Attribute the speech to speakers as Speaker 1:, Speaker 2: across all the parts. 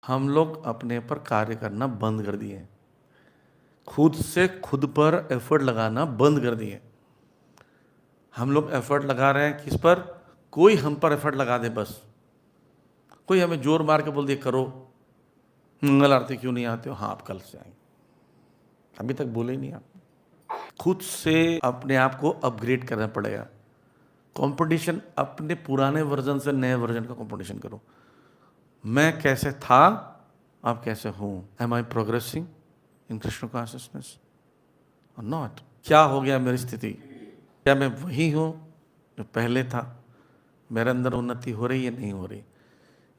Speaker 1: हम लोग अपने पर कार्य करना बंद कर दिए, खुद से खुद पर एफर्ट लगाना बंद कर दिए। हम लोग एफर्ट लगा रहे हैं किस पर? कोई हम पर एफर्ट लगा दे बस। कोई हमें जोर मार के बोल दे करो, मंगल आरती क्यों नहीं आते हो? हाँ, आप कल से आएंगे। अभी तक बोले ही नहीं आप। खुद से अपने आप को अपग्रेड करना पड़ेगा। कंपटीशन अपने पुराने वर्जन से नए वर्जन का कंपटीशन करो। मैं कैसे था, अब कैसे हूं? Am I progressing in Krishna consciousness और नॉट? क्या हो गया मेरी स्थिति? क्या मैं वही हूं जो पहले था? मेरे अंदर उन्नति हो रही है, नहीं हो रही?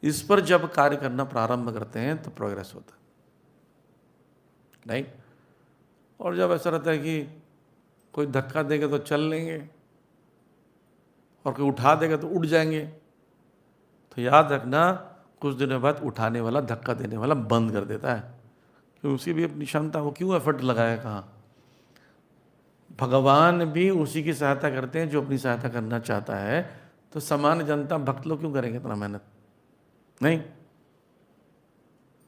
Speaker 1: इस पर जब कार्य करना प्रारंभ करते हैं तो प्रोग्रेस होता है, राइट? और जब ऐसा रहता है कि कोई धक्का देगा तो चल लेंगे और कोई उठा देगा तो उड़ जाएंगे, तो याद रखना कुछ दिनों बाद उठाने वाला धक्का देने वाला बंद कर देता है, क्योंकि उसकी भी अपनी क्षमता, वो क्यों एफर्ट लगाया? कहाँ? भगवान भी उसी की सहायता करते हैं जो अपनी सहायता करना चाहता है। तो सामान्य जनता, भक्त लोग क्यों करेंगे इतना मेहनत? नहीं।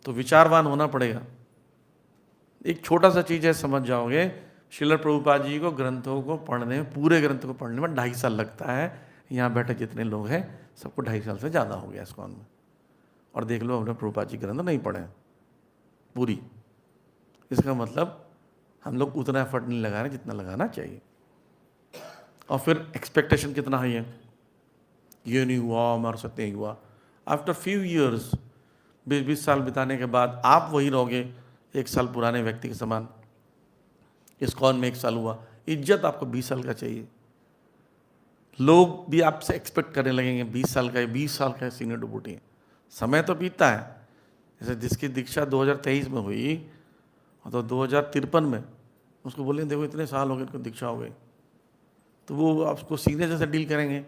Speaker 1: तो विचारवान होना पड़ेगा। एक छोटा सा चीज है, समझ जाओगे। श्रील प्रभुपाद जी को ग्रंथों को पढ़ने में, पूरे ग्रंथ को पढ़ने में 2.5 साल लगता है। यहाँ बैठे जितने लोग हैं सबको 2.5 साल से ज़्यादा हो गया इस्कॉन में। और देख लो, हमने प्रभुपाद जी ग्रंथ नहीं पढ़े पूरी। इसका मतलब हम लोग उतना एफर्ट नहीं लगा रहे जितना लगाना चाहिए। और फिर एक्सपेक्टेशन कितना हाई है, ये नहीं हुआ, हमारे साथ नहीं हुआ। आफ्टर फ्यू ईयर्स, 20 साल बिताने के बाद आप वही रहोगे 1 साल पुराने व्यक्ति के समान। इस्कॉन में 1 साल हुआ, इज्जत आपको 20 साल का चाहिए। लोग भी आपसे एक्सपेक्ट करने लगेंगे 20 साल का है, 20 साल का है, सीनियर डिवोटी है। समय तो बीतता है। जैसे जिसकी दीक्षा 2023 में हुई तो 2053 में उसको बोलेंगे देखो इतने साल हो गए, इनको दीक्षा हो गई, तो वो आपको सीनियर जैसे डील करेंगे।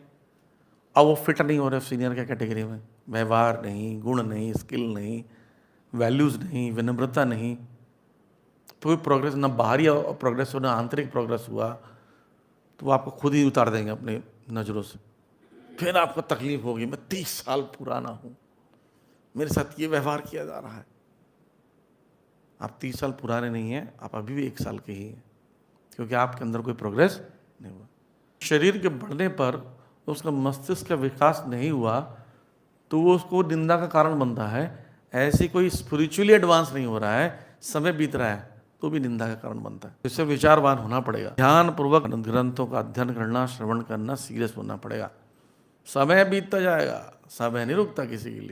Speaker 1: अब वो फिट नहीं हो रहे सीनियर के कैटेगरी में, व्यवहार नहीं, गुण नहीं, स्किल नहीं, वैल्यूज़ नहीं, विनम्रता नहीं, तो कोई प्रोग्रेस ना, बाहरी प्रोग्रेस हो ना आंतरिक प्रोग्रेस हुआ, तो वो आपको खुद ही उतार देंगे अपनी नज़रों से। फिर आपको तकलीफ होगी, मैं 30 साल पुराना हूँ, मेरे साथ ये व्यवहार किया जा रहा है। आप 30 साल पुराने नहीं हैं, आप अभी भी 1 साल के ही हैं, क्योंकि आपके अंदर कोई प्रोग्रेस नहीं हुआ। शरीर के बढ़ने पर उसका मस्तिष्क का विकास नहीं हुआ तो वो उसको निंदा का कारण बनता है। ऐसी कोई स्पिरिचुअली एडवांस नहीं हो रहा है, समय बीत रहा है, तो भी निंदा का कारण बनता है। इससे विचारवान होना पड़ेगा, ध्यान पूर्वक ग्रंथों का अध्ययन करना, श्रवण करना, सीरियस होना पड़ेगा। समय बीतता जाएगा, समय नहीं रुकता किसी के लिए।